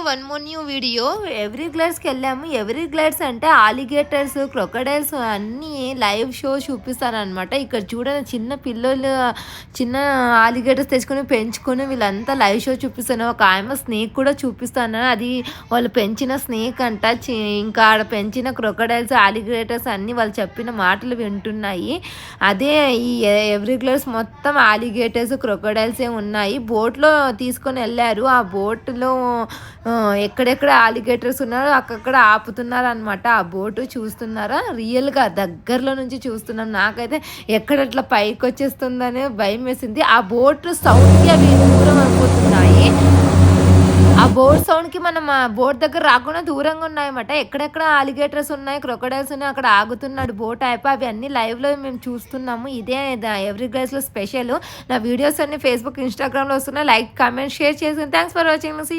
One more new video. ఎవరీ గ్లాడ్స్కి వెళ్ళాము. ఎవరీ గ్లాడ్స్ అంటే ఆలిగేటర్స్, క్రొకడైల్స్ అన్నీ లైవ్ షో చూపిస్తారనమాట. ఇక్కడ చూడండి, చిన్న పిల్లలు చిన్న ఆలిగేటర్స్ తెచ్చుకొని పెంచుకొని వీళ్ళంతా లైవ్ షో చూపిస్తాను. ఒక ఆమె స్నేక్ కూడా చూపిస్తాను. అది వాళ్ళు పెంచిన స్నేక్ అంట. ఇంకా ఆడ పెంచిన క్రొకడైల్స్, ఆలిగేటర్స్ అన్నీ వాళ్ళు చెప్పిన మాటలు వింటున్నాయి. అదే ఈ ఎవరీ గ్లాడ్స్ మొత్తం ఆలిగేటర్స్, క్రొకడైల్సే ఉన్నాయి. బోట్లో తీసుకొని వెళ్ళారు. ఆ బోట్లో ఎక్కడెక్కడ ఆలిగేటర్స్ ఉన్నారో అక్కడ ఆపుతున్నారు అనమాట. ఆ బోటు చూస్తున్నారా, రియల్గా దగ్గరలో నుంచి చూస్తున్నాం. నాకైతే ఎక్కడట్లా పైకి వచ్చేస్తుందనే భయం వేసింది. ఆ బోటు సౌండ్కి అవి దూరం అయిపోతున్నాయి. ఆ బోట్ సౌండ్కి మనం ఆ బోట్ దగ్గర రాకుండా దూరంగా ఉన్నాయన్నమాట. ఎక్కడెక్కడ ఆలిగేటర్స్ ఉన్నాయి, క్రొకడైల్స్ ఉన్నాయి, అక్కడ ఆగుతున్నాడు బోట్ అయిపోయి. అవి అన్నీ లైవ్లో మేము చూస్తున్నాము. ఇదే ఎవరీ గ్లాస్లో స్పెషల్. నా వీడియోస్ అన్ని ఫేస్బుక్, ఇన్స్టాగ్రామ్లో వస్తున్నాయి. లైక్, కామెంట్, షేర్ చేసి thanks for watching. See you.